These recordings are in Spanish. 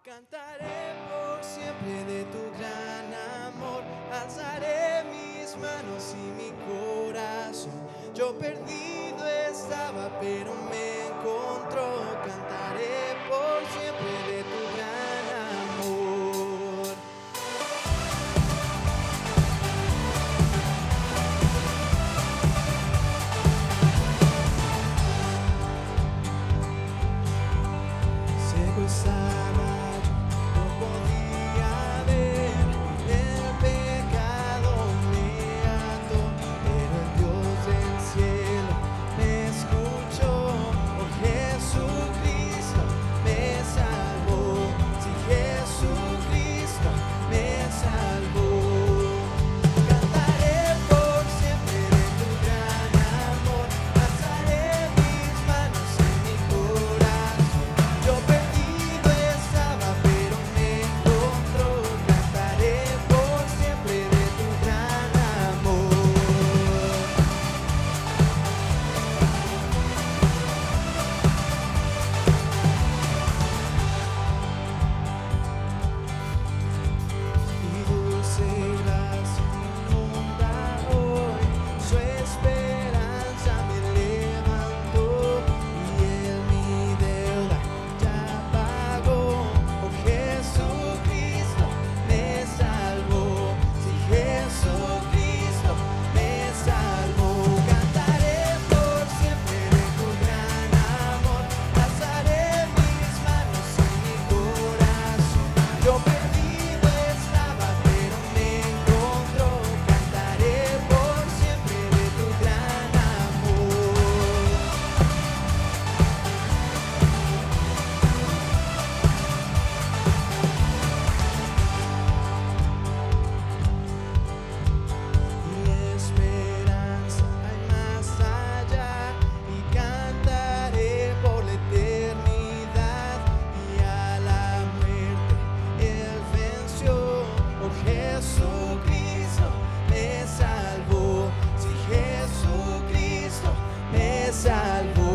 Cantaré por siempre de tu gran amor, alzaré mis manos y mi corazón. Yo perdido estaba, pero me encontró. Cantaré por siempre de tu gran amor. Ciego estaba, no podía ver, el pecado me ató, pero el Dios del cielo me escuchó. Oh, Jesucristo me salvó, sí, Jesucristo me salvó. Cantaré por siempre de tu gran amor, alzaré mis manos y mi corazón. Yo perdido estaba, pero me encontró. Cantaré por siempre de tu gran amor. Y dulce gracia inunda hoy, su esperanza me levantó, y Él mi deuda ya pagó. Oh, Jesucristo me salvó, sí, Jesucristo me salvó. Cantaré por siempre de tu gran amor, alzaré mis manos y mi corazón. Yo perdido estaba, pero me encontró. Cantaré por siempre de tu gran amor. Y esperanza hay más allá, y cantaré por la eternidad, y a la muerte Él venció. Oh, Jesucristo me salvó, sí, Jesucristo me salvó.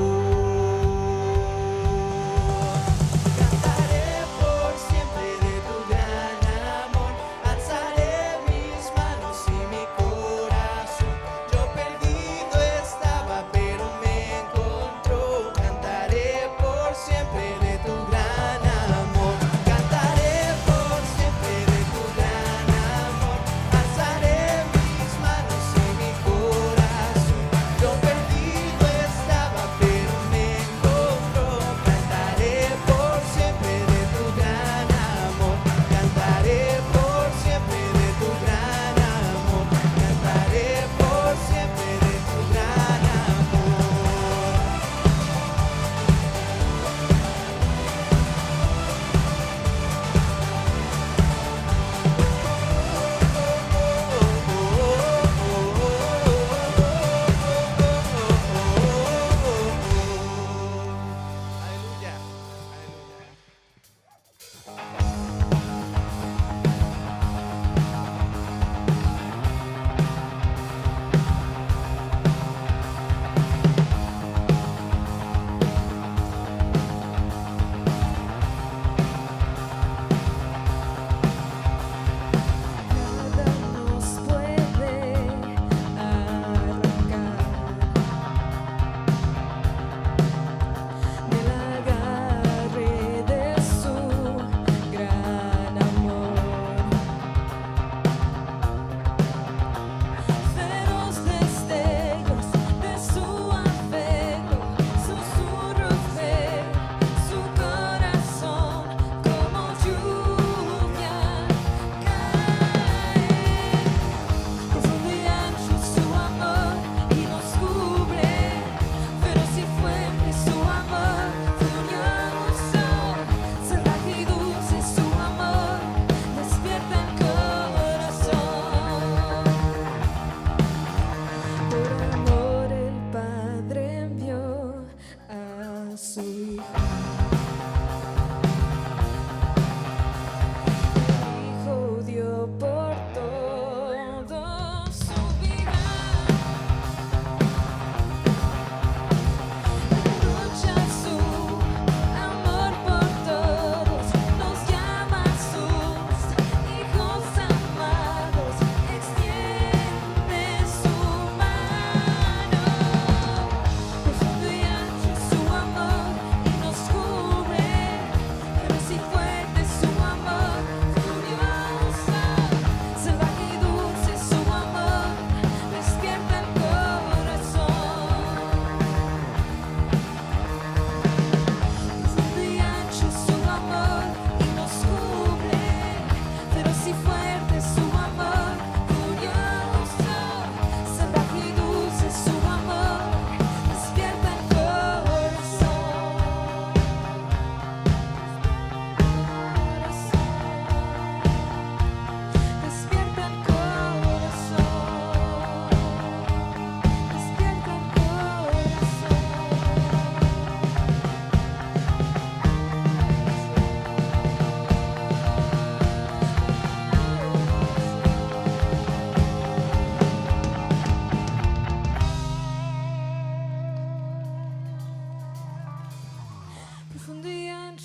Cantaré por siempre de tu gran amor, alzaré mis manos y mi corazón. Yo perdido estaba, pero me encontró. Cantaré por siempre de tu gran amor. Cantaré por siempre de tu gran amor, alzaré mis manos y mi corazón. Yo perdido estaba,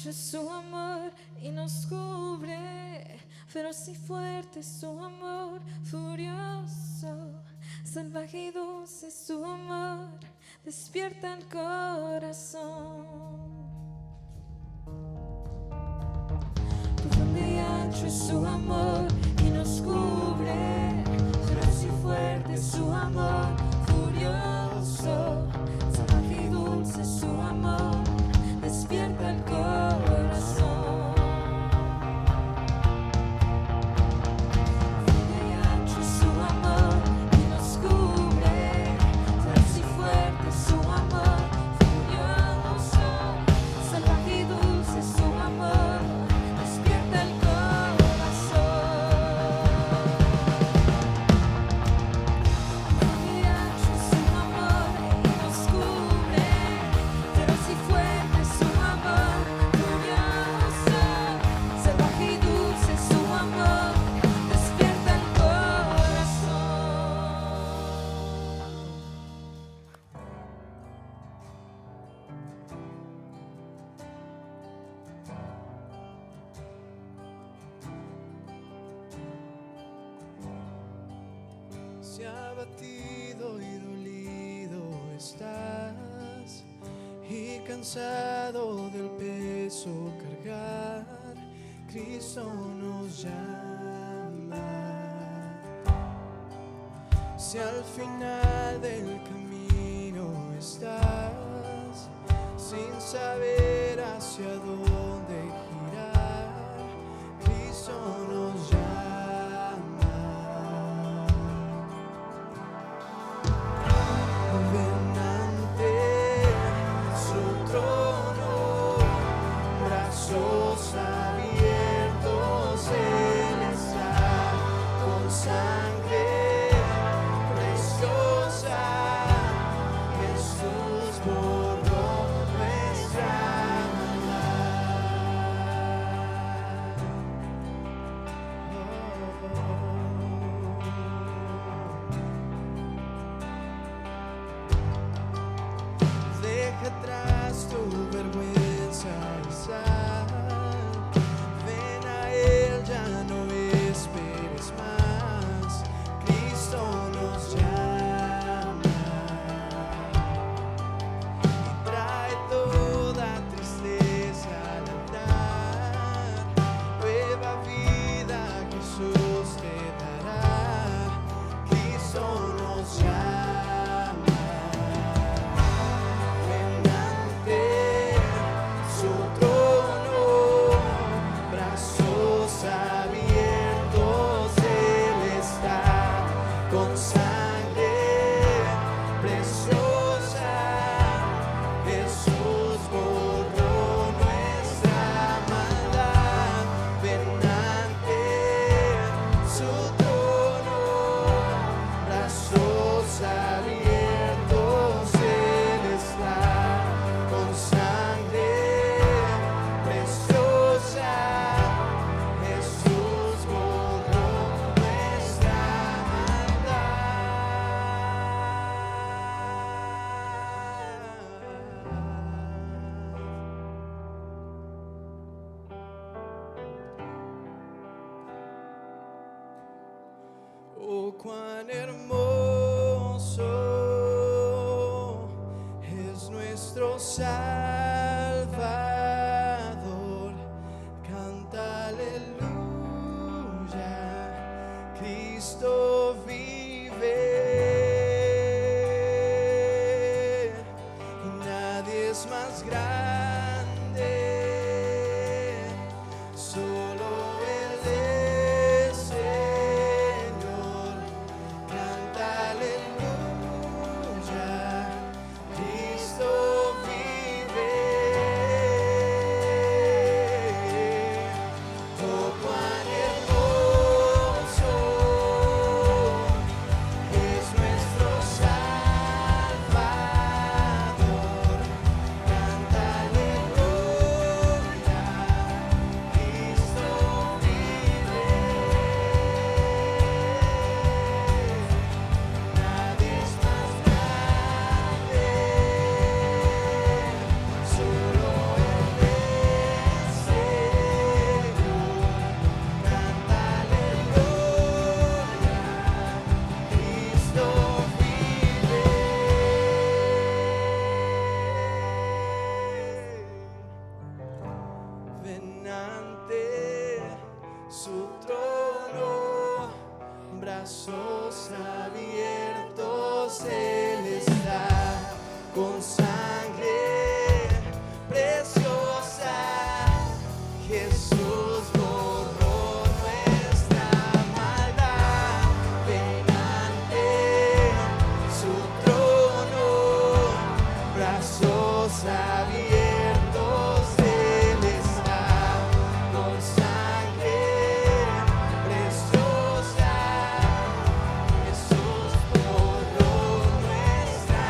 ancho es su amor y nos cubre, feroz y fuerte es su amor, furioso, salvaje y dulce es su amor, despierta el corazón. Profundo y ancho es su amor y nos cubre, feroz y fuerte es su amor, furioso, salvaje y dulce es su amor, despierta el corazón. Profundo y ancho es su amor y nos cubre, feroz y fuerte es su amor, furioso, salvaje y dulce es su amor, despierta el corazón. Profundo y ancho es su amor y nos cubre, feroz y fuerte es su amor, furioso, salvaje y dulce es su amor, despierta el Si abatido y dolido estás y cansado del peso cargar, Cristo nos llama. Si al final del camino estás sin saber hacia dónde girar, Cristo nos llama. Ven ante su trono, brazos abiertos, Él está con sangre preciosa. Jesús borró nuestra maldad. Deja atrás tu vergüenza y sal. Ven a Él, ya no esperes más. Cristo nos llama y trae toda tristeza al altar. Nueva vida Jesús te dará. Cristo nos llama. Ven ante su trono, brazos abiertos, Él está con sangre preciosa. Jesús borró nuestra maldad. Ven ante su trono, brazos abiertos, Él está con sangre preciosa. Jesús borró nuestra maldad. Oh, cuán hermoso es nuestro Salvador. Canta aleluya, Cristo vive y nadie es más grande. Solo Él es Señor. Canta aleluya, Cristo vive. Oh, cuán hermoso es nuestro Salvador. Canta cielos abiertos, Él está con sangre preciosa. Jesús borró nuestra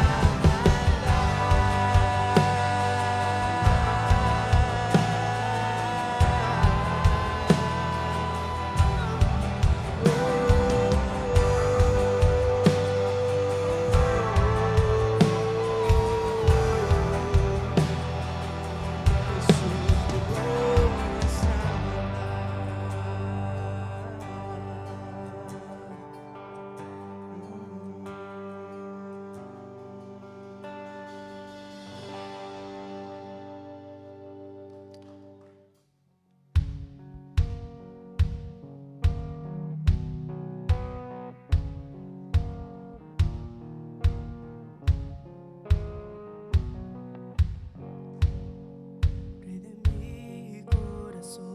Rey de mi corazón,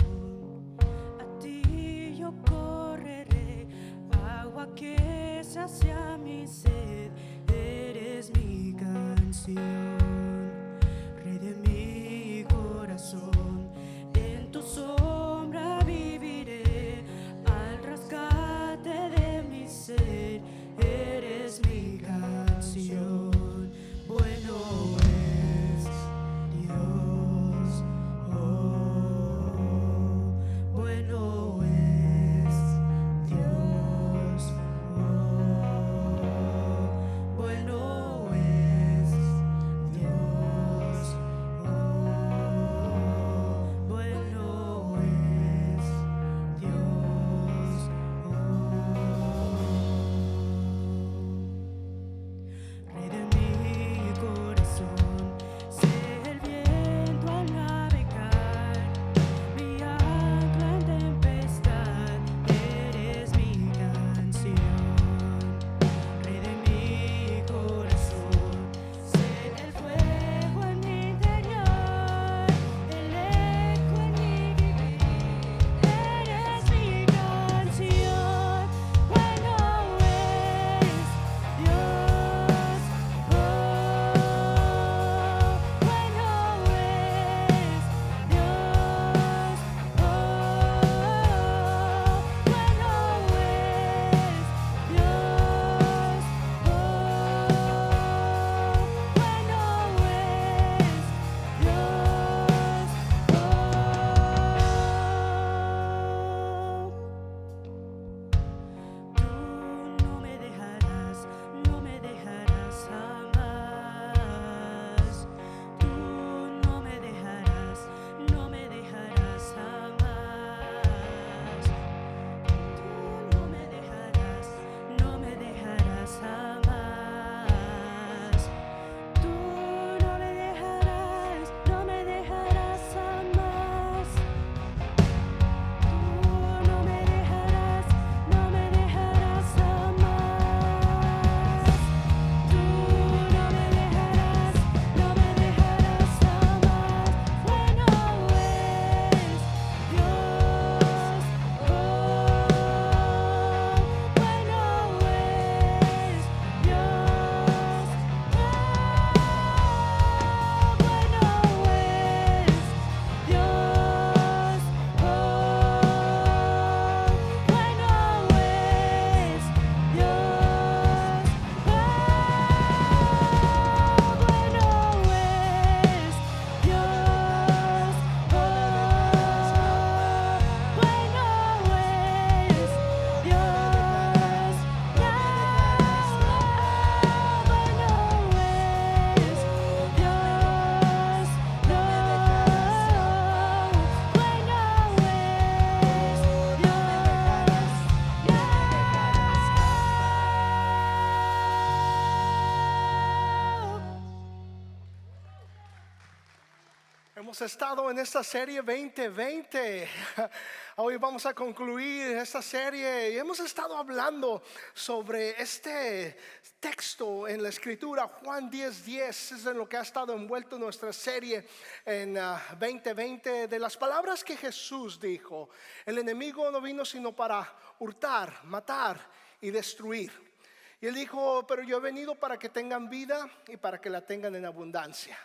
a ti yo correré, agua que sacia mi sed, eres mi canción. Rey de mi corazón, en tu sombra viviré, al rescate de mi ser, eres mi canción. Bueno es Dios, oh, bueno es Dios, oh, bueno es Dios, oh, bueno es Dios, Rey de mi corazón, sé el viento al navegar, mi ancla en tempestad, eres mi canción. Rey de mi corazón, sé el fuego en mi interior, el eco en mi vivir, eres mi canción. Bueno es Dios, oh, bueno es Dios, oh, bueno es Dios, Tú no me dejarás, no me dejarás jamás. Tú no me dejarás, no me dejarás jamás. Tú no me dejarás, no me dejarás jamás. Tú no me dejarás, no me dejarás jamás. Tú no me dejarás, no me dejarás jamás. Tú no me dejarás, no me dejarás jamás. Bueno es Dios, oh, bueno es Dios, bueno es Dios, bueno es Dios, bueno es Dios, bueno es Dios, Hemos estado en esta serie 2020. Hoy vamos a concluir esta serie y hemos estado hablando sobre este texto en la escritura, Juan 10:10. Es en lo que ha estado envuelto nuestra serie en 2020, de las palabras que Jesús dijo: el enemigo no vino sino para hurtar, matar y destruir. Y él dijo: pero yo he venido para que tengan vida y para que la tengan en abundancia.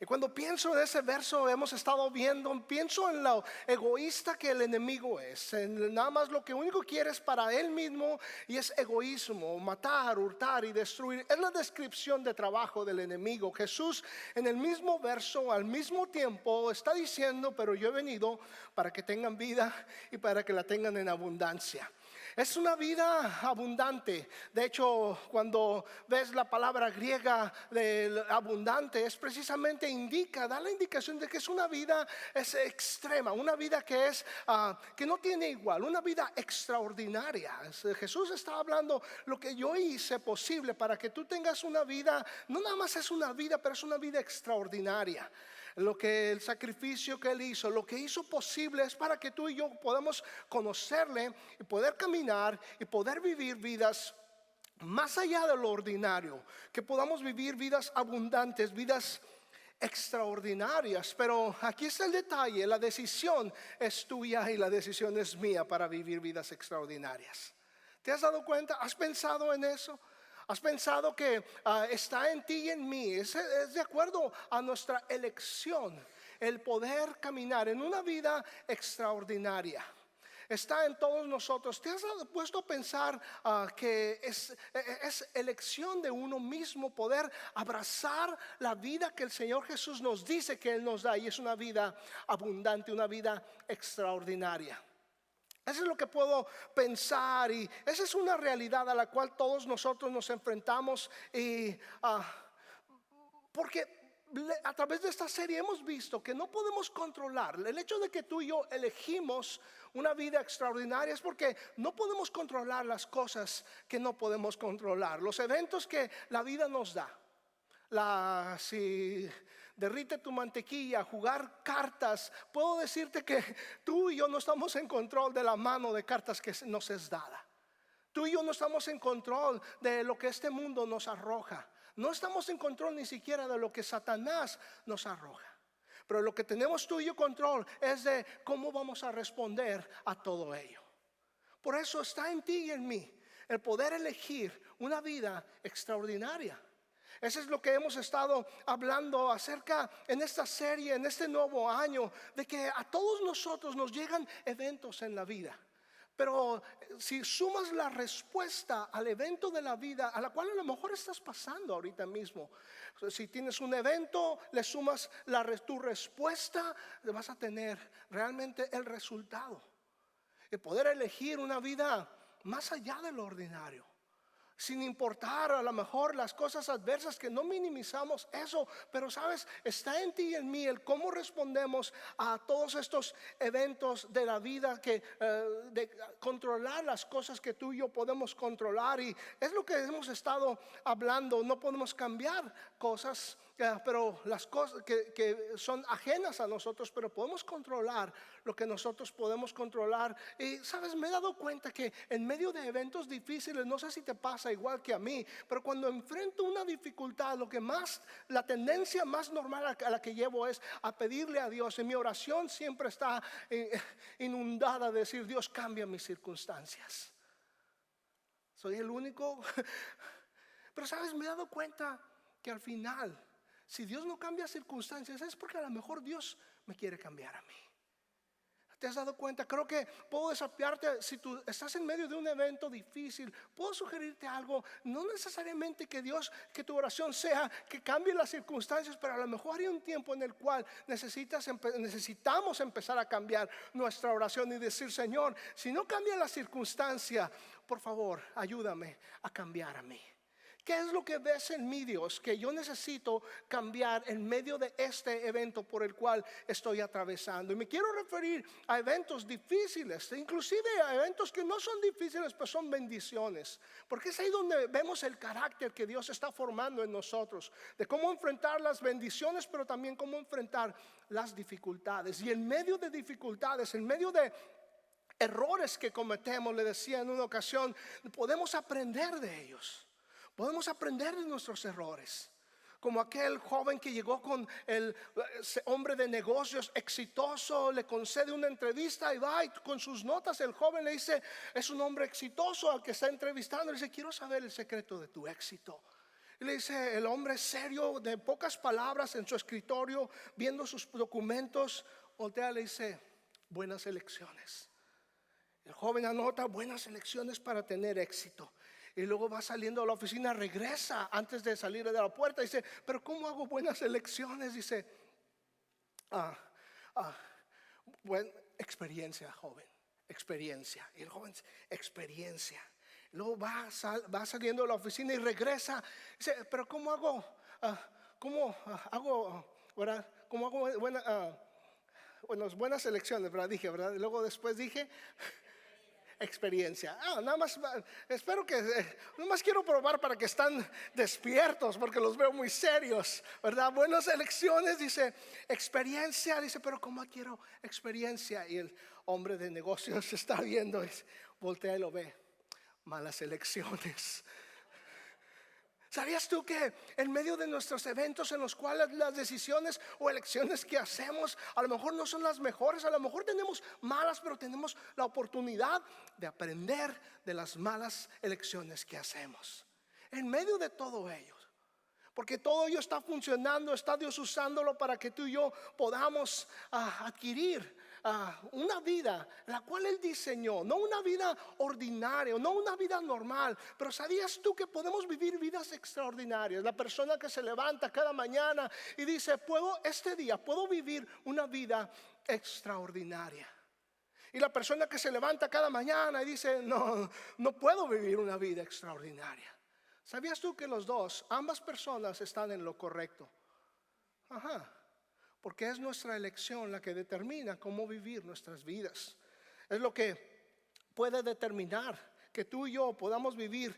Y cuando pienso en ese verso hemos estado viendo, pienso en lo egoísta que el enemigo es. En nada más lo que único quiere es para él mismo y es egoísmo, matar, hurtar y destruir. Es la descripción de trabajo del enemigo. Jesús en el mismo verso al mismo tiempo está diciendo, pero yo he venido para que tengan vida y para que la tengan en abundancia. Es una vida abundante. De hecho, cuando ves la palabra griega de abundante, es precisamente da la indicación de que es una vida extrema, una vida que es que no tiene igual, una vida extraordinaria. Jesús está hablando lo que yo hice posible para que tú tengas una vida, no nada más es una vida, pero es una vida extraordinaria. Lo que el sacrificio que él hizo, lo que hizo posible es para que tú y yo podamos conocerle y poder caminar y poder vivir vidas más allá de lo ordinario, que podamos vivir vidas abundantes, vidas extraordinarias. Pero aquí está el detalle: la decisión es tuya y la decisión es mía para vivir vidas extraordinarias. ¿Te has dado cuenta? ¿Has pensado en eso? ¿Has pensado que está en ti y en mí? Es de acuerdo a nuestra elección el poder caminar en una vida extraordinaria. Está en todos nosotros. ¿Te has puesto a pensar que es elección de uno mismo poder abrazar la vida que el Señor Jesús nos dice que Él nos da? Y es una vida abundante, una vida extraordinaria. Eso es lo que puedo pensar, y esa es una realidad a la cual todos nosotros nos enfrentamos. Y porque a través de esta serie hemos visto que no podemos controlar el hecho de que tú y yo elegimos una vida extraordinaria. Es porque no podemos controlar las cosas que no podemos controlar, los eventos que la vida nos da. Si derrite tu mantequilla, jugar cartas, puedo decirte que tú y yo no estamos en control de la mano de cartas que nos es dada. Tú y yo no estamos en control de lo que este mundo nos arroja. No estamos en control ni siquiera de lo que Satanás nos arroja. Pero lo que tenemos tú y yo control es de cómo vamos a responder a todo ello. Por eso está en ti y en mí el poder elegir una vida extraordinaria. Eso es lo que hemos estado hablando acerca en esta serie, en este nuevo año, de que a todos nosotros nos llegan eventos en la vida. Pero si sumas la respuesta al evento de la vida, a la cual a lo mejor estás pasando ahorita mismo, si tienes un evento, le sumas tu respuesta, vas a tener realmente el resultado. El poder elegir una vida más allá de lo ordinario, sin importar a lo mejor las cosas adversas, que no minimizamos eso, pero sabes, está en ti y en mí el cómo respondemos a todos estos eventos de la vida, que de controlar las cosas que tú y yo podemos controlar. Y es lo que hemos estado hablando. No podemos cambiar cosas, pero las cosas que son ajenas a nosotros, pero podemos controlar lo que nosotros podemos controlar. Y sabes, me he dado cuenta que en medio de eventos difíciles, no sé si te pasa igual que a mí, pero cuando enfrento una dificultad, la tendencia más normal a la que llevo es a pedirle a Dios. En mi oración siempre está inundada de decir: Dios, cambia mis circunstancias. Soy el único. Pero sabes, me he dado cuenta que al final, si Dios no cambia circunstancias, es porque a lo mejor Dios me quiere cambiar a mí. ¿Te has dado cuenta? Creo que puedo desafiarte. Si tú estás en medio de un evento difícil, puedo sugerirte algo. No necesariamente que tu oración sea que cambie las circunstancias, pero a lo mejor hay un tiempo en el cual necesitamos empezar a cambiar nuestra oración y decir: Señor, si no cambia la circunstancia, por favor, ayúdame a cambiar a mí. ¿Qué es lo que ves en mí, Dios, que yo necesito cambiar en medio de este evento por el cual estoy atravesando? Y me quiero referir a eventos difíciles, inclusive a eventos que no son difíciles, pero son bendiciones. Porque es ahí donde vemos el carácter que Dios está formando en nosotros, de cómo enfrentar las bendiciones, pero también cómo enfrentar las dificultades. Y en medio de dificultades, en medio de errores que cometemos, le decía en una ocasión, podemos aprender de ellos. Podemos aprender de nuestros errores. Como aquel joven que llegó con el hombre de negocios exitoso, le concede una entrevista y va, y con sus notas el joven le dice: es un hombre exitoso al que está entrevistando. Le dice: quiero saber el secreto de tu éxito. Y le dice el hombre serio, de pocas palabras, en su escritorio, viendo sus documentos, voltea y le dice: buenas elecciones. El joven anota: buenas elecciones para tener éxito. Y luego va saliendo a la oficina, regresa antes de salir de la puerta y dice: pero ¿cómo hago buenas elecciones? Dice: buena experiencia, joven, experiencia. Y el joven: experiencia. Luego va saliendo de la oficina y regresa. Dice: pero ¿cómo hago? ¿Verdad? ¿Cómo hago buenas elecciones? ¿Verdad? Dije, ¿verdad? Y luego después dije: experiencia. Nada más, espero que, nada más quiero probar para que están despiertos, porque los veo muy serios, ¿verdad? Buenas elecciones, dice. Experiencia, dice: pero ¿cómo quiero experiencia? Y el hombre de negocios se está viendo, y voltea y lo ve: malas elecciones. ¿Sabías tú que en medio de nuestros eventos en los cuales las decisiones o elecciones que hacemos a lo mejor no son las mejores? A lo mejor tenemos malas, pero tenemos la oportunidad de aprender de las malas elecciones que hacemos. En medio de todo ello, porque todo ello está funcionando, está Dios usándolo para que tú y yo podamos adquirir una vida la cual Él diseñó. No una vida ordinaria, no una vida normal, pero ¿sabías tú que podemos vivir vidas extraordinarias? La persona que se levanta cada mañana y dice: este día puedo vivir una vida extraordinaria. Y la persona que se levanta cada mañana y dice: no puedo vivir una vida extraordinaria. ¿Sabías tú que ambas personas están en lo correcto? Porque es nuestra elección la que determina cómo vivir nuestras vidas. Es lo que puede determinar que tú y yo podamos vivir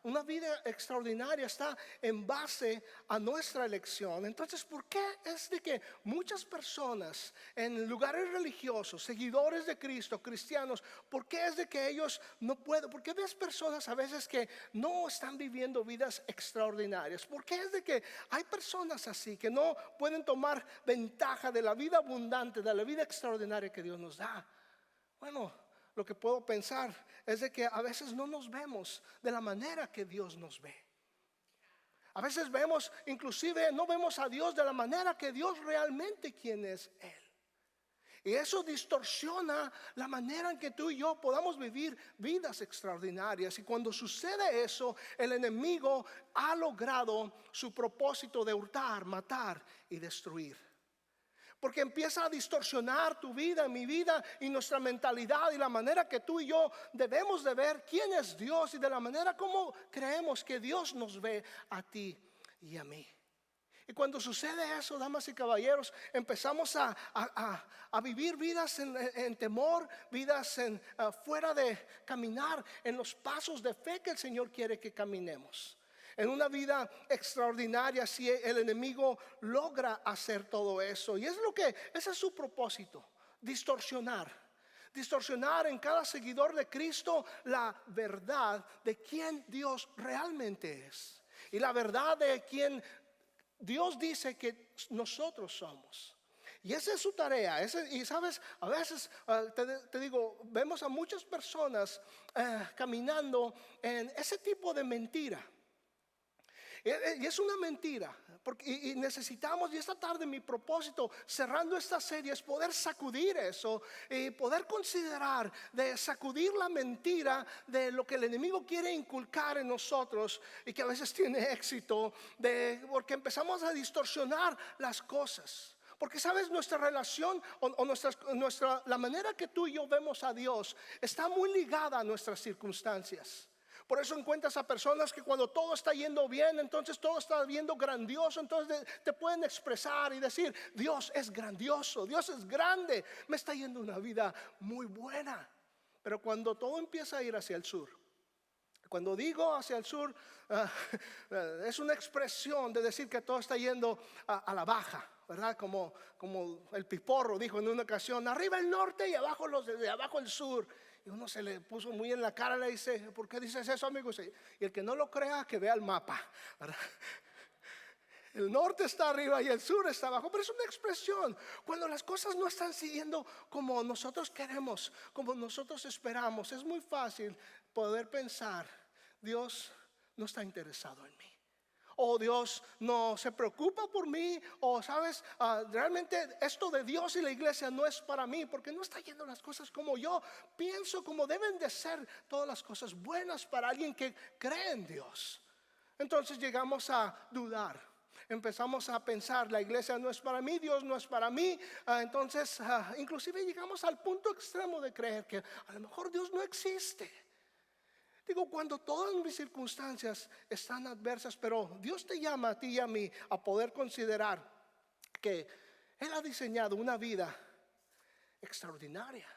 una vida extraordinaria. Está en base a nuestra elección. Entonces, ¿por qué es de que muchas personas en lugares religiosos, seguidores de Cristo, cristianos, por qué es de que ellos no pueden? ¿Por qué ves personas a veces que no están viviendo vidas extraordinarias? ¿Por qué es de que hay personas así que no pueden tomar ventaja de la vida abundante, de la vida extraordinaria que Dios nos da? Bueno, lo que puedo pensar es de que a veces no nos vemos de la manera que Dios nos ve. A veces inclusive no vemos a Dios de la manera que Dios realmente quién es Él. Y eso distorsiona la manera en que tú y yo podamos vivir vidas extraordinarias. Y cuando sucede eso, el enemigo ha logrado su propósito de hurtar, matar y destruir. Porque empieza a distorsionar tu vida, mi vida y nuestra mentalidad y la manera que tú y yo debemos de ver quién es Dios y de la manera como creemos que Dios nos ve a ti y a mí. Y cuando sucede eso, damas y caballeros, empezamos a vivir vidas en temor, vidas fuera de caminar en los pasos de fe que el Señor quiere que caminemos. En una vida extraordinaria, si el enemigo logra hacer todo eso. Y ese es su propósito: distorsionar en cada seguidor de Cristo la verdad de quién Dios realmente es. Y la verdad de quién Dios dice que nosotros somos. Y esa es su tarea. Y sabes, a veces te digo, vemos a muchas personas caminando en ese tipo de mentira. Y es una mentira, y necesitamos, y esta tarde mi propósito cerrando esta serie es poder sacudir eso y poder considerar de sacudir la mentira de lo que el enemigo quiere inculcar en nosotros y que a veces tiene éxito, porque empezamos a distorsionar las cosas. Porque sabes, nuestra relación la manera que tú y yo vemos a Dios está muy ligada a nuestras circunstancias. Por eso encuentras a personas que cuando todo está yendo bien, entonces todo está viendo grandioso, entonces te pueden expresar y decir: Dios es grandioso, Dios es grande, me está yendo una vida muy buena. Pero cuando todo empieza a ir hacia el sur, cuando digo hacia el sur, es una expresión de decir que todo está yendo a la baja, ¿verdad? Como el Piporro dijo en una ocasión: arriba el norte y abajo abajo el sur. Y uno se le puso muy en la cara, le dice: ¿por qué dices eso, amigo? Y el que no lo crea, que vea el mapa, ¿verdad? El norte está arriba y el sur está abajo. Pero es una expresión. Cuando las cosas no están siguiendo como nosotros queremos, como nosotros esperamos, es muy fácil poder pensar: Dios no está interesado en mí. O Dios no se preocupa por mí, o sabes, realmente esto de Dios y la iglesia no es para mí, porque no está yendo las cosas como yo pienso, como deben de ser todas las cosas buenas para alguien que cree en Dios. Entonces llegamos a dudar, empezamos a pensar, la iglesia no es para mí, Dios no es para mí. Entonces inclusive llegamos al punto extremo de creer que a lo mejor Dios no existe. Digo, cuando todas mis circunstancias están adversas, pero Dios te llama a ti y a mí a poder considerar que Él ha diseñado una vida extraordinaria.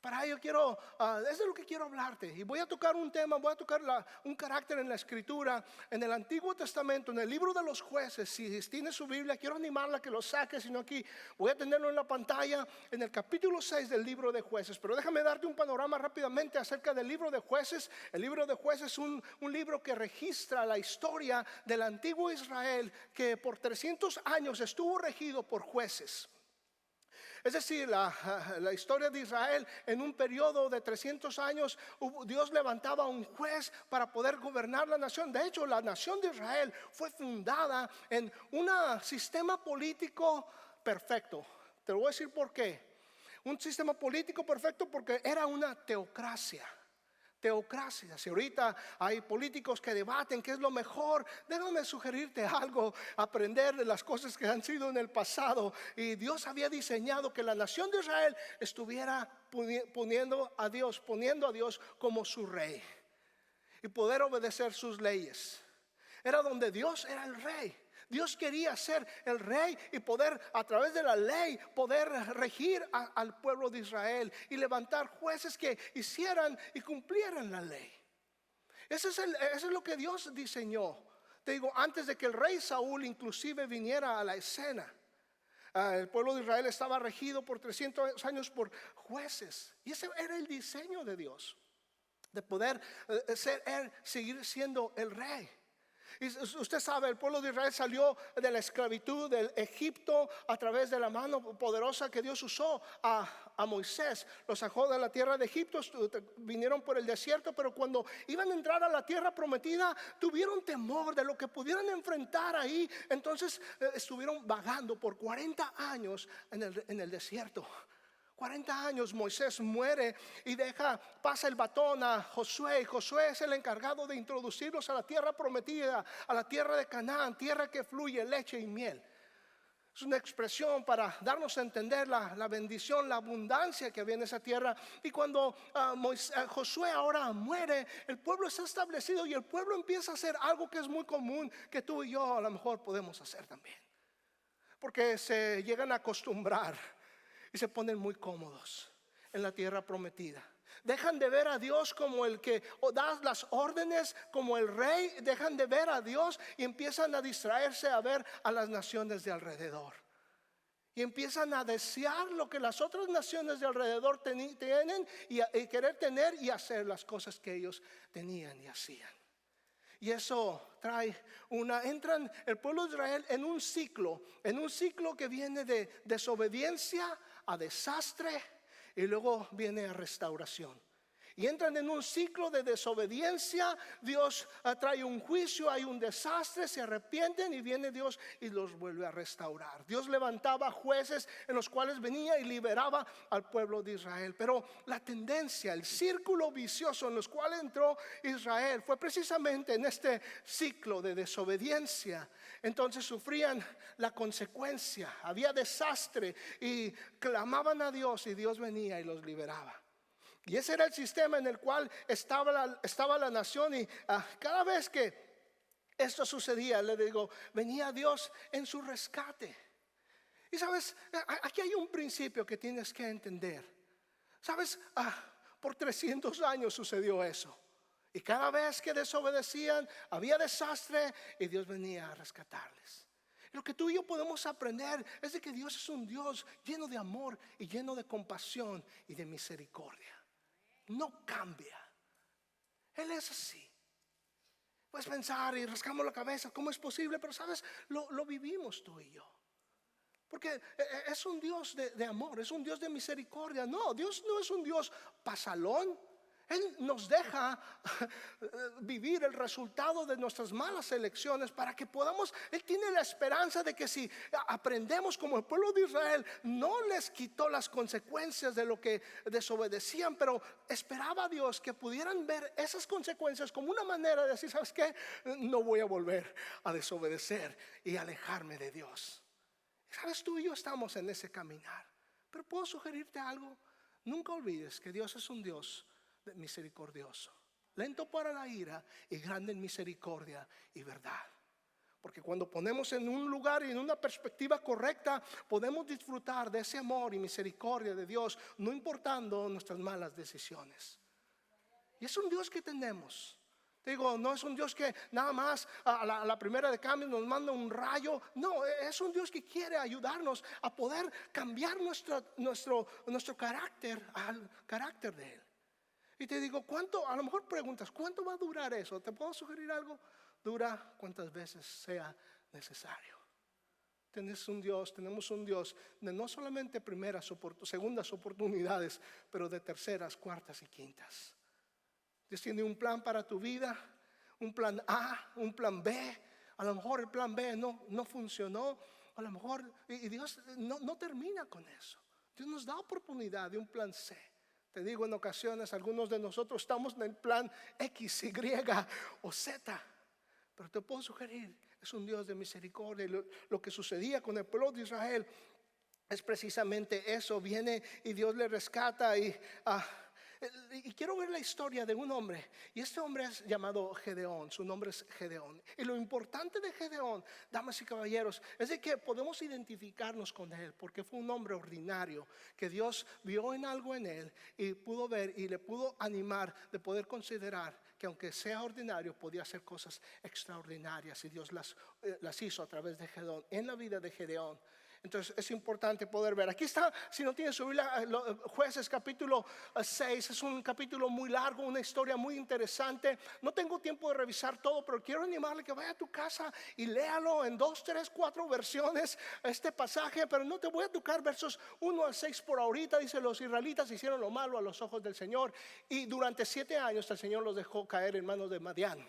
Para ello quiero, eso es lo que quiero hablarte. Y voy a tocar un tema, voy a tocar un carácter en la escritura, en el Antiguo Testamento, en el libro de los Jueces. Si tienes su Biblia, quiero animarla a que lo saque, sino aquí voy a tenerlo en la pantalla, en el capítulo 6 del libro de Jueces. Pero déjame darte un panorama rápidamente acerca del libro de Jueces. El libro de Jueces es un libro que registra la historia del antiguo Israel, que por 300 años estuvo regido por jueces. Es decir, la historia de Israel en un periodo de 300 años, Dios levantaba un juez para poder gobernar la nación. De hecho, la nación de Israel fue fundada en un sistema político perfecto. Te lo voy a decir por qué. Un sistema político perfecto porque era una teocracia. Si ahorita hay políticos que debaten qué es lo mejor, déjame sugerirte algo, aprender de las cosas que han sido en el pasado. Y Dios había diseñado que la nación de Israel estuviera poniendo a Dios como su rey y poder obedecer sus leyes. Era donde Dios era el rey. Dios quería ser el rey y poder, a través de la ley, poder regir al pueblo de Israel y levantar jueces que hicieran y cumplieran la ley. Eso es lo que Dios diseñó. Te digo, antes de que el rey Saúl inclusive viniera a la escena, el pueblo de Israel estaba regido por 300 años por jueces. Y ese era el diseño de Dios, de poder seguir siendo el rey. Y usted sabe, el pueblo de Israel salió de la esclavitud del Egipto a través de la mano poderosa que Dios usó a Moisés. Los sacó de la tierra de Egipto, vinieron por el desierto, pero cuando iban a entrar a la tierra prometida, tuvieron temor de lo que pudieran enfrentar ahí. Entonces estuvieron vagando por 40 años en el desierto. 40 años Moisés muere y pasa el batón a Josué, y Josué es el encargado de introducirlos a la tierra prometida, a la tierra de Canaán, tierra que fluye leche y miel. Es una expresión para darnos a entender la bendición, la abundancia que había en esa tierra. Y cuando Josué ahora muere, el pueblo está establecido y el pueblo empieza a hacer algo que es muy común, que tú y yo a lo mejor podemos hacer también, porque se llegan a acostumbrar y se ponen muy cómodos en la tierra prometida. Dejan de ver a Dios como el que da las órdenes, como el rey. Dejan de ver a Dios y empiezan a distraerse a ver a las naciones de alrededor. Y empiezan a desear lo que las otras naciones de alrededor tienen y querer tener y hacer las cosas que ellos tenían y hacían. Y eso trae entran el pueblo de Israel en un ciclo que viene de desobediencia a desastre y luego viene a restauración. Y entran en un ciclo de desobediencia. Dios trae un juicio, hay un desastre, se arrepienten y viene Dios y los vuelve a restaurar. Dios levantaba jueces en los cuales venía y liberaba al pueblo de Israel. Pero la tendencia, el círculo vicioso en los cuales entró Israel fue precisamente en este ciclo de desobediencia. Entonces sufrían la consecuencia, había desastre y clamaban a Dios y Dios venía y los liberaba. Y ese era el sistema en el cual estaba la nación. Y cada vez que esto sucedía, le digo, venía Dios en su rescate. Y sabes, aquí hay un principio que tienes que entender. Sabes, por 300 años sucedió eso. Y cada vez que desobedecían, había desastre y Dios venía a rescatarles. Lo que tú y yo podemos aprender es de que Dios es un Dios lleno de amor y lleno de compasión y de misericordia. No cambia. Él es así. Puedes pensar y rascamos la cabeza, ¿cómo es posible? Pero sabes, lo vivimos tú y yo. Porque es un Dios de amor, es un Dios de misericordia. No, Dios no es un Dios pasalón. Él nos deja vivir el resultado de nuestras malas elecciones para que podamos. Él tiene la esperanza de que si aprendemos como el pueblo de Israel, no les quitó las consecuencias de lo que desobedecían, pero esperaba a Dios que pudieran ver esas consecuencias como una manera de decir, ¿sabes qué? No voy a volver a desobedecer y alejarme de Dios. Sabes, tú y yo estamos en ese caminar, pero puedo sugerirte algo. Nunca olvides que Dios es un Dios misericordioso, lento para la ira y grande en misericordia y verdad. Porque cuando ponemos en un lugar y en una perspectiva correcta, podemos disfrutar de ese amor y misericordia de Dios, no importando nuestras malas decisiones. Y es un Dios que tenemos. Digo, no es un Dios que nada más a la primera de cambio nos manda un rayo. No, es un Dios que quiere ayudarnos a poder cambiar nuestro carácter al carácter de Él. Y te digo, ¿cuánto? A lo mejor preguntas, ¿cuánto va a durar eso? ¿Te puedo sugerir algo? Dura cuantas veces sea necesario. Tenemos un Dios de no solamente segundas oportunidades, pero de terceras, cuartas y quintas. Dios tiene un plan para tu vida, un plan A, un plan B. A lo mejor el plan B no funcionó. A lo mejor, y Dios no termina con eso. Dios nos da oportunidad de un plan C. Te digo, en ocasiones algunos de nosotros estamos en el plan X, Y o Z. Pero te puedo sugerir, es un Dios de misericordia. Lo que sucedía con el pueblo de Israel es precisamente eso. Viene y Dios le rescata y quiero ver la historia de un hombre. Y este hombre es llamado Gedeón. Su nombre es Gedeón. Y lo importante de Gedeón, damas y caballeros, es de que podemos identificarnos con él, porque fue un hombre ordinario que Dios vio en algo en él y pudo ver y le pudo animar de poder considerar que aunque sea ordinario podía hacer cosas extraordinarias, y Dios las hizo a través de Gedeón, en la vida de Gedeón. Entonces es importante poder ver. Aquí está, si no tienes su Biblia, Jueces capítulo 6. Es un capítulo muy largo, una historia muy interesante. No tengo tiempo de revisar todo, pero quiero animarle que vaya a tu casa y léalo en 2, 3, 4 versiones este pasaje. Pero no te voy a tocar versos 1 al 6 por ahorita. Dice: los israelitas hicieron lo malo a los ojos del Señor, y durante 7 años el Señor los dejó caer en manos de Madián.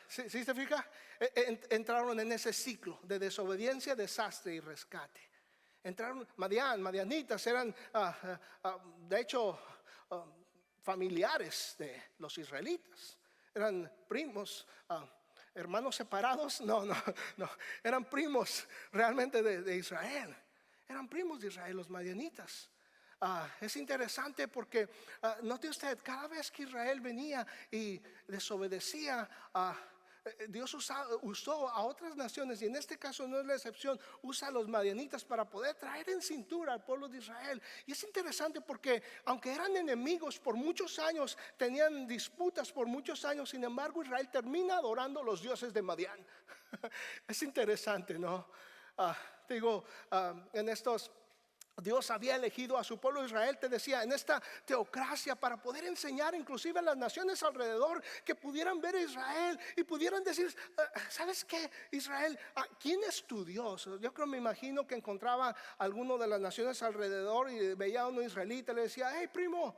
¿Sí se fija? Entraron en ese ciclo de desobediencia, desastre y rescate. Entraron, madianitas eran de hecho familiares de los israelitas. Eran primos, hermanos separados. No, eran primos realmente de Israel. Eran primos de Israel, los madianitas. Es interesante porque note usted, cada vez que Israel venía y desobedecía, Dios usó a otras naciones, y en este caso no es la excepción. Usa a los madianitas para poder traer en cintura al pueblo de Israel. Y es interesante porque aunque eran enemigos por muchos años, tenían disputas por muchos años, sin embargo Israel termina adorando a los dioses de Madián. Es interesante, ¿no? En estos, Dios había elegido a su pueblo Israel, te decía, en esta teocracia, para poder enseñar inclusive a las naciones alrededor, que pudieran ver a Israel y pudieran decir: ¿sabes qué, Israel? ¿Quién es tu Dios? Yo me imagino que encontraba a alguno de las naciones alrededor y veía a uno israelita y le decía: hey, primo.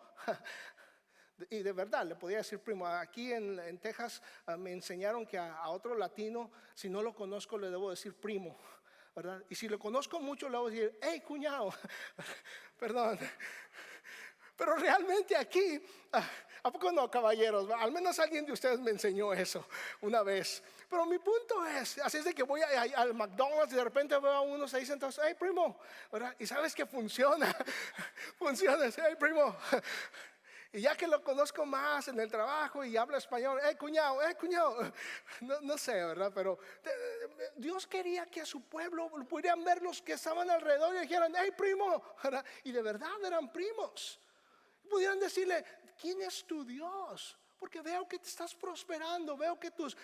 Y de verdad le podía decir primo. Aquí en Texas me enseñaron que a otro latino, si no lo conozco, le debo decir primo, ¿verdad? Y si lo conozco mucho, le voy a decir: hey, cuñado. Perdón. Pero realmente aquí, ¿a poco no, caballeros? Al menos alguien de ustedes me enseñó eso una vez. Pero mi punto es, así es de que voy al McDonald's y de repente veo a unos ahí sentados: hey, primo, ¿verdad? Y sabes que funciona. Funciona, hey, primo. Y ya que lo conozco más en el trabajo y habla español: hey, cuñado. No sé, ¿verdad? Pero Dios quería que a su pueblo pudieran ver los que estaban alrededor y dijeran: hey, primo, ¿verdad? Y de verdad eran primos. Pudieran decirle: ¿quién es tu Dios? Porque veo que te estás prosperando, veo que tus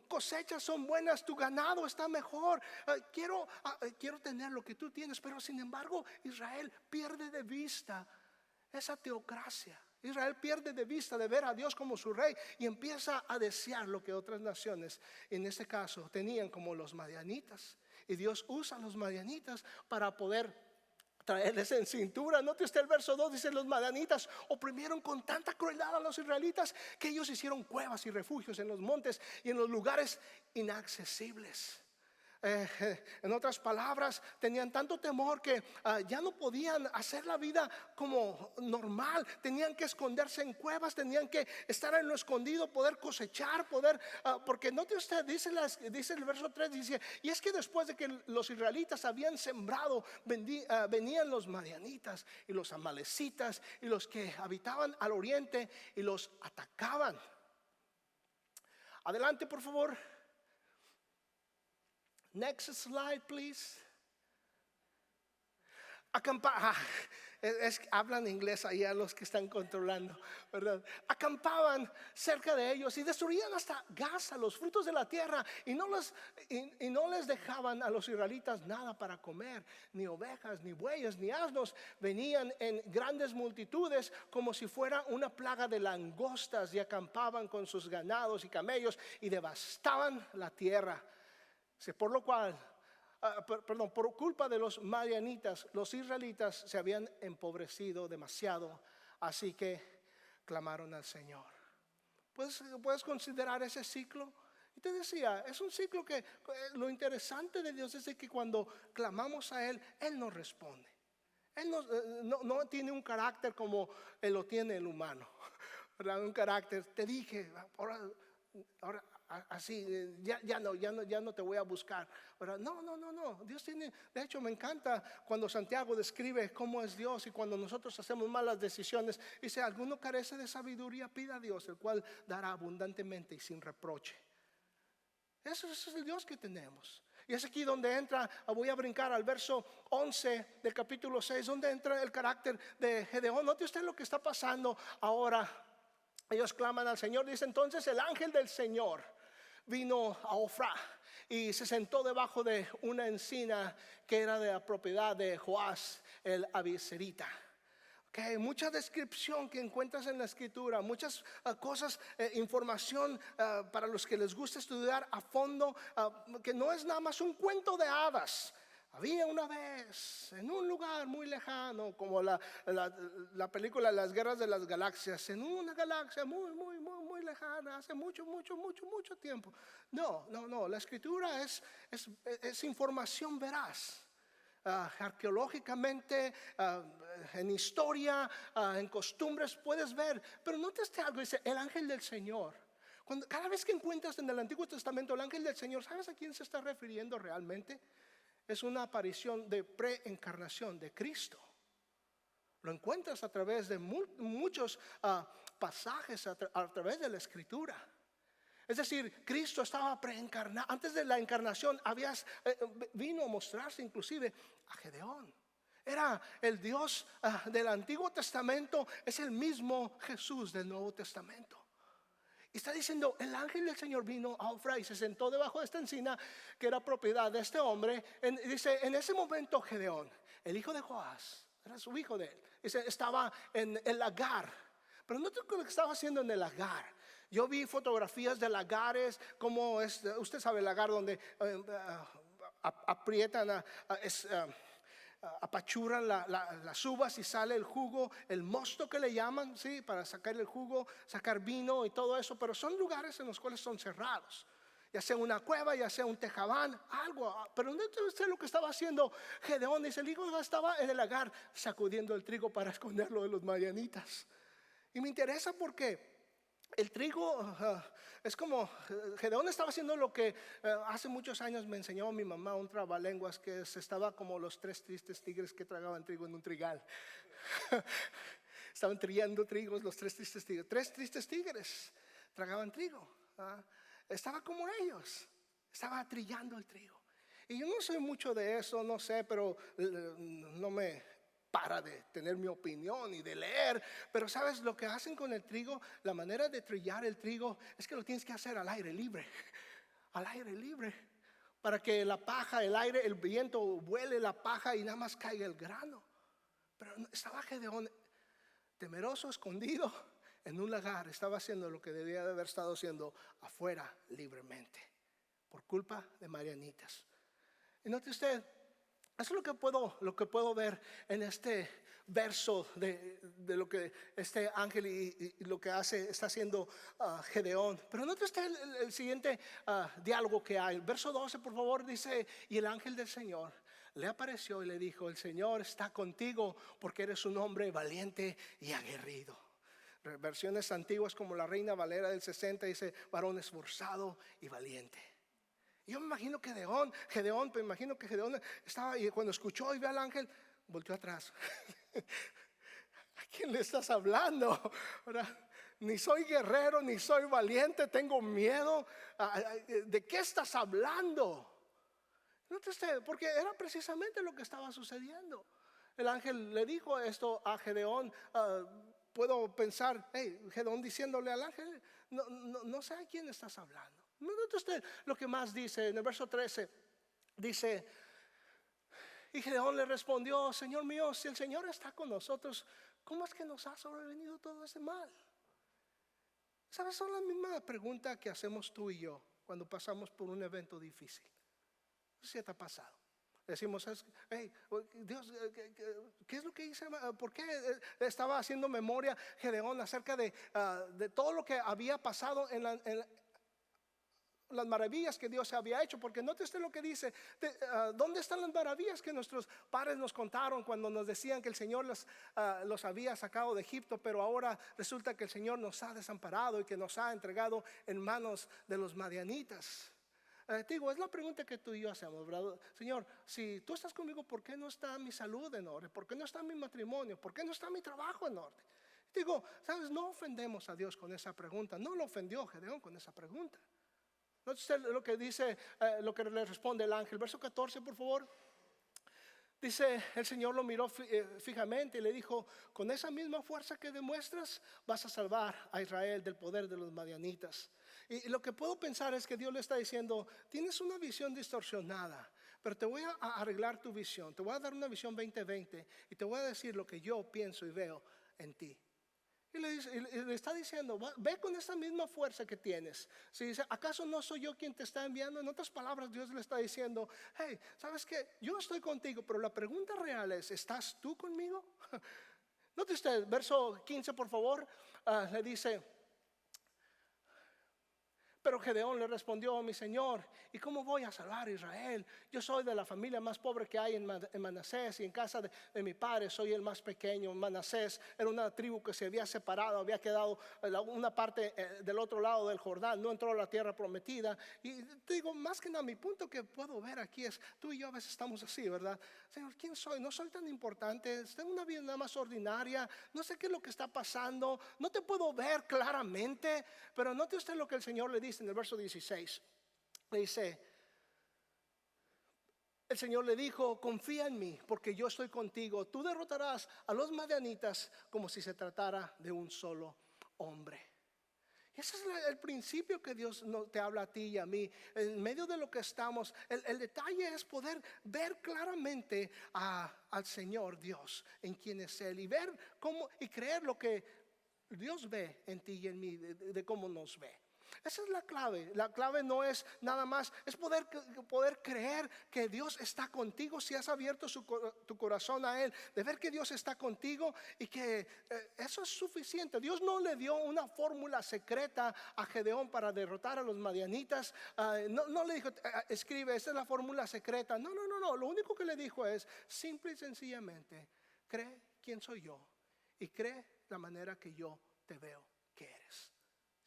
cosechas son buenas, tu ganado está mejor. Quiero tener lo que tú tienes. Pero sin embargo, Israel pierde de vista esa teocracia. Israel pierde de vista de ver a Dios como su rey y empieza a desear lo que otras naciones, en este caso, tenían, como los madianitas. Y Dios usa a los madianitas para poder traerles en cintura. Note usted el verso 2, dice: los madianitas oprimieron con tanta crueldad a los israelitas que ellos hicieron cuevas y refugios en los montes y en los lugares inaccesibles. En otras palabras, tenían tanto temor que ya no podían hacer la vida como normal. Tenían que esconderse en cuevas, tenían que estar en lo escondido, poder cosechar, porque note usted, dice el verso 3, dice: y es que después de que los israelitas habían sembrado, venían los madianitas y los amalecitas y los que habitaban al oriente y los atacaban. Adelante, por favor. Next slide, please. Hablan inglés ahí a los que están controlando, ¿verdad? Acampaban cerca de ellos y destruían hasta Gaza, los frutos de la tierra, y no les dejaban a los israelitas nada para comer, ni ovejas, ni bueyes, ni asnos. Venían en grandes multitudes como si fuera una plaga de langostas y acampaban con sus ganados y camellos y devastaban la tierra. Por lo cual, por culpa de los madianitas, los israelitas se habían empobrecido demasiado, así que clamaron al Señor. ¿Puedes considerar ese ciclo? Y te decía, es un ciclo que lo interesante de Dios es de que cuando clamamos a Él, Él nos responde. Él no tiene un carácter como lo tiene el humano, ¿verdad? Un carácter, te dije, ahora así, ya no te voy a buscar, ¿verdad? No, Dios tiene, de hecho me encanta cuando Santiago describe cómo es Dios y cuando nosotros hacemos malas decisiones, dice: alguno carece de sabiduría, pida a Dios, el cual dará abundantemente y sin reproche. Eso es el Dios que tenemos. Y es aquí donde entra, voy a brincar al verso 11 del capítulo 6, donde entra el carácter de Gedeón. Note usted lo que está pasando ahora. Ellos claman al Señor. Dice: entonces el ángel del Señor vino a Ofra y se sentó debajo de una encina que era de la propiedad de Joás el abiezerita. Mucha descripción que encuentras en la escritura, muchas cosas, información para los que les gusta estudiar a fondo, que no es nada más un cuento de hadas. Había una vez en un lugar muy lejano, como la película Las Guerras de las Galaxias, en una galaxia muy lejana, hace mucho tiempo. No, la escritura es información veraz. Arqueológicamente, en historia, en costumbres puedes ver. Pero notaste algo, dice el ángel del Señor. Cada vez que encuentras en el Antiguo Testamento el ángel del Señor, ¿sabes a quién se está refiriendo realmente? Es una aparición de preencarnación de Cristo. Lo encuentras a través de muchos pasajes, a través de la escritura. Es decir, Cristo estaba preencarnado. Antes de la encarnación vino a mostrarse inclusive a Gedeón. Era el Dios del Antiguo Testamento, es el mismo Jesús del Nuevo Testamento. Y está diciendo: el ángel del Señor vino a Ofra y se sentó debajo de esta encina que era propiedad de este hombre. Dice: en ese momento Gedeón, el hijo de Joás, era su hijo de él, dice, estaba en el lagar. Pero no tengo lo que estaba haciendo en el lagar. Yo vi fotografías de lagares, como es, usted sabe el lagar donde aprietan, apachurran las uvas y sale el jugo, el mosto que le llaman, ¿sí? Para sacar el jugo, sacar vino y todo eso. Pero son lugares en los cuales son cerrados, ya sea una cueva, ya sea un tejabán, algo. Pero no sé lo que estaba haciendo Gedeón. Dice: el hijo estaba en el lagar sacudiendo el trigo para esconderlo de los madianitas. Y me interesa porque el trigo es como Gedeón estaba haciendo lo que hace muchos años me enseñó mi mamá, un trabalenguas, que estaba como los 3 tristes tigres que tragaban trigo en un trigal. Estaban trillando trigos los 3 tristes tigres. 3 tristes tigres tragaban trigo. Estaba como ellos, estaba trillando el trigo. Y yo no sé mucho de eso, no sé, pero no me para de tener mi opinión y de leer. Pero ¿sabes lo que hacen con el trigo? La manera de trillar el trigo es que lo tienes que hacer al aire libre. Al aire libre, para que la paja, el aire, el viento vuele la paja y nada más caiga el grano. Pero estaba Gedeón temeroso, escondido en un lagar. Estaba haciendo lo que debía de haber estado haciendo afuera libremente, por culpa de madianitas. Y note usted, Eso es lo que puedo ver en este verso de lo que este ángel y lo que está haciendo Gedeón. Pero note usted el siguiente diálogo que hay. El verso 12, por favor, dice: y el ángel del Señor le apareció y le dijo: el Señor está contigo, porque eres un hombre valiente y aguerrido. Versiones antiguas como la Reina Valera del 60 dice: varón esforzado y valiente. Yo me imagino que Gedeón, me imagino que Gedeón estaba, y cuando escuchó y ve al ángel, volteó atrás. ¿A quién le estás hablando? ¿Verdad? Ni soy guerrero, ni soy valiente, tengo miedo. ¿De qué estás hablando? Note porque era precisamente lo que estaba sucediendo. El ángel le dijo esto a Gedeón. Puedo pensar, hey, Gedeón diciéndole al ángel: no sé a quién estás hablando. Note usted lo que más dice en el verso 13. Dice: y Gedeón le respondió: Señor mío, si el Señor está con nosotros, ¿cómo es que nos ha sobrevenido todo este mal? ¿Sabes? Son la misma pregunta que hacemos tú y yo cuando pasamos por un evento difícil. No sé si te ha pasado. Decimos: hey, Dios, ¿qué es lo que hice? ¿Por qué estaba haciendo memoria Gedeón acerca de todo lo que había pasado en las maravillas que Dios había hecho? Porque note usted lo que dice: ¿dónde están las maravillas que nuestros padres nos contaron cuando nos decían que el Señor los había sacado de Egipto, pero ahora resulta que el Señor nos ha desamparado y que nos ha entregado en manos de los madianitas? Digo, es la pregunta que tú y yo hacemos, ¿verdad? Señor, si tú estás conmigo, ¿por qué no está mi salud en orden? ¿Por qué no está mi matrimonio? ¿Por qué no está mi trabajo en orden? Digo, ¿sabes? No ofendemos a Dios con esa pregunta. No lo ofendió Gedeón con esa pregunta. ¿No es lo que dice, lo que le responde el ángel? Verso 14, por favor. Dice: el Señor lo miró fijamente y le dijo: con esa misma fuerza que demuestras, vas a salvar a Israel del poder de los madianitas. Y lo que puedo pensar es que Dios le está diciendo: tienes una visión distorsionada, pero te voy a arreglar tu visión. Te voy a dar una visión 2020 y te voy a decir lo que yo pienso y veo en ti. Y le está diciendo: ve con esa misma fuerza que tienes. Si dice: ¿acaso no soy yo quien te está enviando? En otras palabras, Dios le está diciendo: hey, ¿sabes qué? Yo estoy contigo, pero la pregunta real es: ¿estás tú conmigo? Note usted, verso 15, por favor. Le dice: pero Gedeón le respondió: mi señor, ¿y cómo voy a salvar a Israel? Yo soy de la familia más pobre que hay en Manasés, y en casa de mi padre soy el más pequeño. Manasés era una tribu que se había separado, había quedado una parte del otro lado del Jordán, no entró a la tierra prometida. Y te digo, más que nada, mi punto que puedo ver aquí es: tú y yo a veces estamos así, ¿verdad? Señor, ¿quién soy? No soy tan importante, tengo una vida nada más ordinaria, no sé qué es lo que está pasando, no te puedo ver claramente. Pero note usted lo que el Señor le dice en el verso 16. Le dice: el Señor le dijo: confía en mí, porque yo estoy contigo. Tú derrotarás a los madianitas como si se tratara de un solo hombre. Y ese es el principio que Dios te habla a ti y a mí. En medio de lo que estamos, el detalle es poder ver claramente al Señor Dios, en quién es Él, y ver cómo, y creer lo que Dios ve en ti y en mí, de cómo nos ve. Esa es la clave. La clave no es nada más, es poder creer que Dios está contigo. Si has abierto tu corazón a Él, de ver que Dios está contigo y que eso es suficiente. Dios no le dio una fórmula secreta a Gedeón para derrotar a los madianitas. No le dijo: escribe, esta es la fórmula secreta. No. Lo único que le dijo es simple y sencillamente: cree quién soy yo y cree la manera que yo te veo que eres.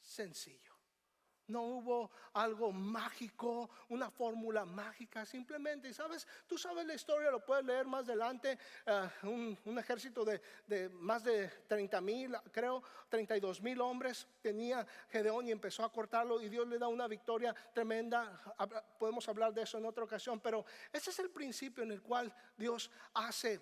Sencillo. No hubo algo mágico, una fórmula mágica. Simplemente, ¿sabes? Tú sabes la historia, lo puedes leer más adelante. Un ejército de más de 30,000, creo 32,000 hombres tenía Gedeón, y empezó a cortarlo, y Dios le da una victoria tremenda. Podemos hablar de eso en otra ocasión, pero ese es el principio en el cual Dios hace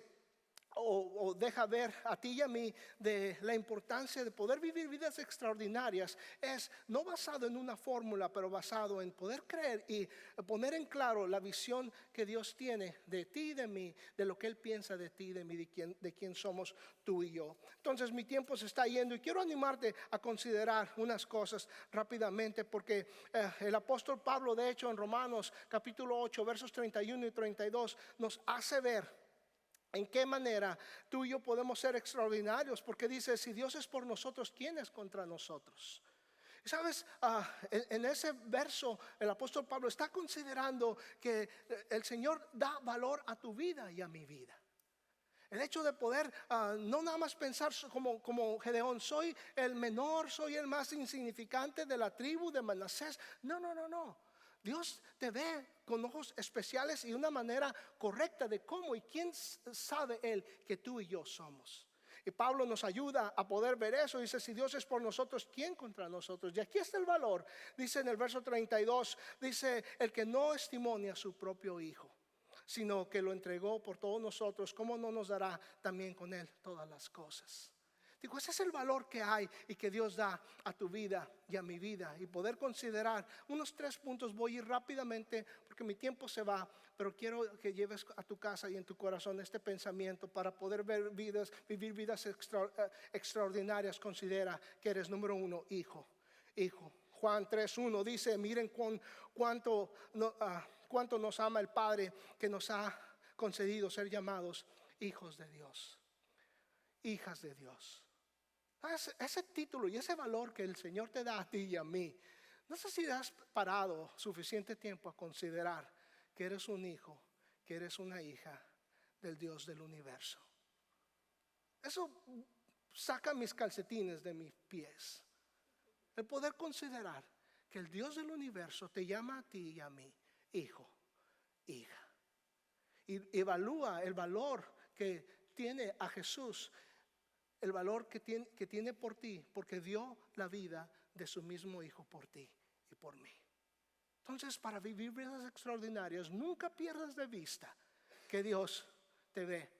o deja ver a ti y a mí de la importancia de poder vivir vidas extraordinarias es no basado en una fórmula, pero basado en poder creer y poner en claro la visión que Dios tiene de ti y de mí, de lo que Él piensa de ti y de mí, de quién somos tú y yo. Entonces mi tiempo se está yendo y quiero animarte a considerar unas cosas rápidamente, porque el apóstol Pablo, de hecho, en Romanos capítulo 8 versos 31 y 32 nos hace ver en qué manera tú y yo podemos ser extraordinarios, porque dice, si Dios es por nosotros, ¿quién es contra nosotros? ¿Sabes? En ese verso el apóstol Pablo está considerando que el Señor da valor a tu vida y a mi vida. El hecho de poder no nada más pensar como Gedeón, soy el menor, soy el más insignificante de la tribu de Manasés. No. Dios te ve con ojos especiales y una manera correcta de cómo y quién sabe Él que tú y yo somos. Y Pablo nos ayuda a poder ver eso. Dice, si Dios es por nosotros, ¿quién contra nosotros? Y aquí está el valor. Dice en el verso 32, dice, el que no estimó ni a su propio hijo, sino que lo entregó por todos nosotros, ¿cómo no nos dará también con Él todas las cosas? Digo, ese es el valor que hay y que Dios da a tu vida y a mi vida. Y poder considerar unos 3 puntos. Voy a ir rápidamente porque mi tiempo se va, pero quiero que lleves a tu casa y en tu corazón este pensamiento para poder vivir vidas extraordinarias. Considera que eres, número 1, hijo. Juan 3:1 dice, miren cuánto nos ama el Padre, que nos ha concedido ser llamados hijos de Dios, hijas de Dios. Ese título y ese valor que el Señor te da a ti y a mí, no sé si has parado suficiente tiempo a considerar que eres un hijo, que eres una hija del Dios del universo. Eso saca mis calcetines de mis pies. El poder considerar que el Dios del universo te llama a ti y a mí hijo, hija. Y evalúa el valor que tiene a Jesús, el valor que tiene por ti, porque dio la vida de su mismo hijo por ti y por mí. Entonces, para vivir vidas extraordinarias, nunca pierdas de vista que Dios te ve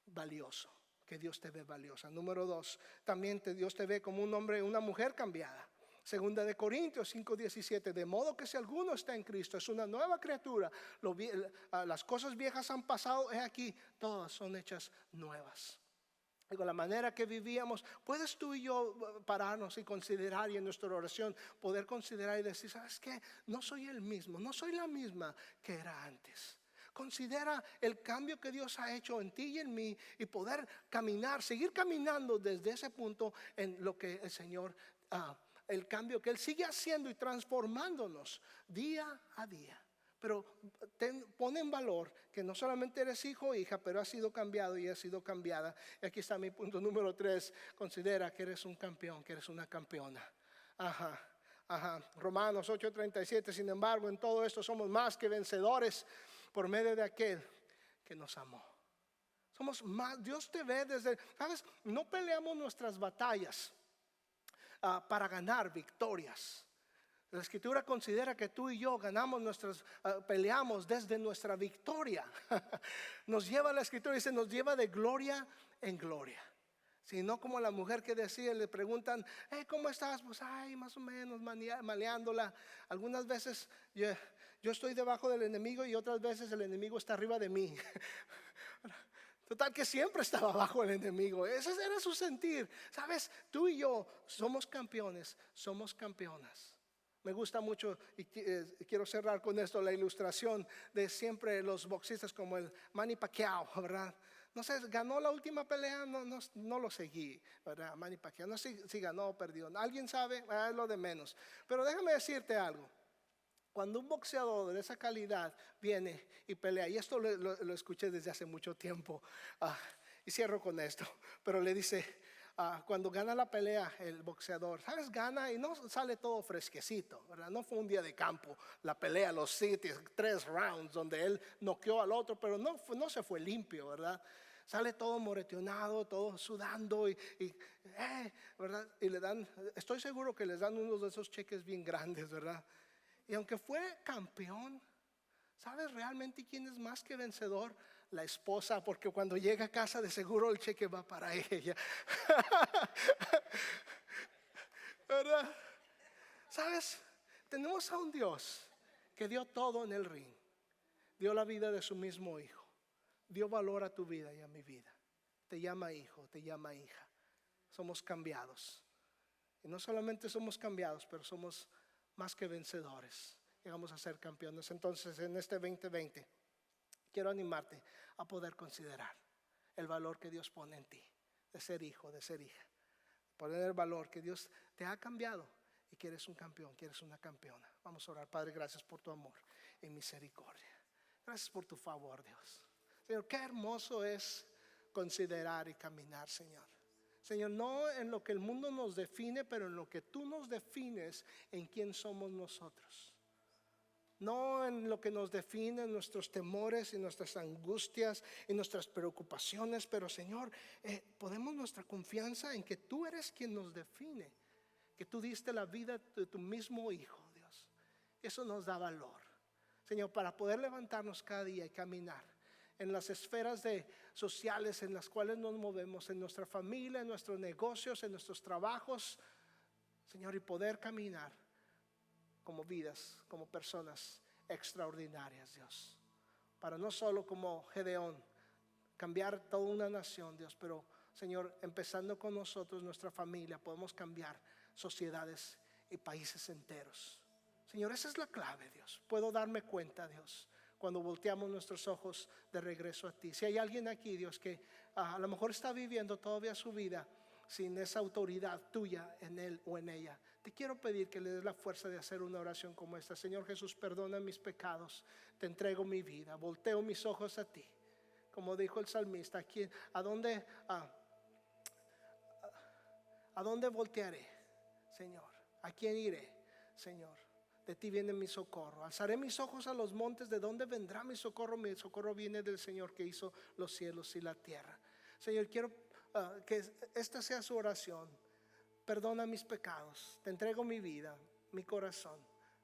valioso, que Dios te ve valiosa. Número 2, también Dios te ve como un hombre, una mujer cambiada. Segunda de Corintios 5:17, de modo que si alguno está en Cristo, es una nueva criatura. Las cosas viejas han pasado, he aquí, todas son hechas nuevas. Digo, la manera que vivíamos, puedes tú y yo pararnos y considerar, y en nuestra oración poder considerar y decir, ¿sabes qué? No soy el mismo, no soy la misma que era antes. Considera el cambio que Dios ha hecho en ti y en mí, y poder caminar, seguir caminando desde ese punto en lo que el Señor, el cambio que Él sigue haciendo y transformándonos día a día. Pero pon en valor que no solamente eres hijo o hija, pero has sido cambiado y has sido cambiada. Y aquí está mi punto número 3. Considera que eres un campeón, que eres una campeona. Romanos 8:37. Sin embargo, en todo esto somos más que vencedores por medio de aquel que nos amó. Somos más. Dios te ve desde, ¿sabes? No peleamos nuestras batallas para ganar victorias. La Escritura considera que tú y yo ganamos peleamos desde nuestra victoria. Nos lleva, la Escritura dice, nos lleva de gloria en gloria. Si no como la mujer que decía, le preguntan, hey, ¿cómo estás? Pues más o menos maleándola. Algunas veces yo estoy debajo del enemigo y otras veces el enemigo está arriba de mí. Total que siempre estaba bajo el enemigo. Ese era su sentir. Sabes, tú y yo somos campeones, somos campeonas. Me gusta mucho y quiero cerrar con esto, la ilustración de siempre los boxistas como el Manny Pacquiao, ¿verdad? No sé, ganó la última pelea, no lo seguí, ¿verdad? Manny Pacquiao, no sé si ganó o perdió. ¿Alguien sabe? Es lo de menos. Pero déjame decirte algo. Cuando un boxeador de esa calidad viene y pelea, y esto lo escuché desde hace mucho tiempo, y cierro con esto, pero le dice, cuando gana la pelea el boxeador, ¿sabes? Gana y no sale todo fresquecito, ¿verdad? No fue un día de campo la pelea, los 3 rounds donde él noqueó al otro, pero no se fue limpio, ¿verdad? Sale todo moreteonado, todo sudando ¿verdad? Y estoy seguro que les dan unos de esos cheques bien grandes, ¿verdad? Y aunque fue campeón, ¿Sabes realmente quién es más que vencedor? La esposa, porque cuando llega a casa de seguro el cheque va para ella. ¿Verdad? ¿Sabes? Tenemos a un Dios que dio todo en el ring. Dio la vida de su mismo hijo. Dio valor a tu vida y a mi vida. Te llama hijo, te llama hija. Somos cambiados. Y no solamente somos cambiados, pero somos más que vencedores. Llegamos a ser campeones. Entonces, en este 2020, quiero animarte a poder considerar el valor que Dios pone en ti, de ser hijo, de ser hija. Poner el valor que Dios te ha cambiado y que eres un campeón, que eres una campeona. Vamos a orar. Padre, gracias por tu amor y misericordia. Gracias por tu favor, Dios. Señor, qué hermoso es considerar y caminar, Señor. Señor, no en lo que el mundo nos define, pero en lo que tú nos defines, en quién somos nosotros. No en lo que nos define, en nuestros temores y nuestras angustias y nuestras preocupaciones, pero Señor, ponemos nuestra confianza en que tú eres quien nos define, que tú diste la vida de tu mismo hijo, Dios. Eso nos da valor, Señor, para poder levantarnos cada día y caminar en las esferas sociales en las cuales nos movemos, en nuestra familia, en nuestros negocios, en nuestros trabajos, Señor, y poder caminar como vidas, como personas extraordinarias, Dios. Para no solo como Gedeón cambiar toda una nación, Dios, pero Señor, empezando con nosotros, nuestra familia, podemos cambiar sociedades y países enteros. Señor, esa es la clave, Dios. Puedo darme cuenta, Dios, cuando volteamos nuestros ojos de regreso a ti. Si hay alguien aquí, Dios, que a lo mejor está viviendo todavía su vida sin esa autoridad tuya en él o en ella, te quiero pedir que le des la fuerza de hacer una oración como esta. Señor Jesús, perdona mis pecados, te entrego mi vida, volteo mis ojos a ti. Como dijo el salmista, ¿a dónde voltearé, Señor? ¿A quién iré, Señor? De ti viene mi socorro. Alzaré mis ojos a los montes. ¿De dónde vendrá mi socorro? Mi socorro viene del Señor que hizo los cielos y la tierra. Señor, quiero que esta sea su oración. Perdona mis pecados. Te entrego mi vida, mi corazón.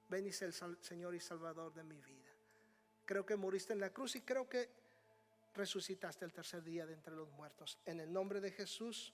Ven y sé el Señor y Salvador de mi vida. Creo que moriste en la cruz y creo que resucitaste el tercer día de entre los muertos. En el nombre de Jesús.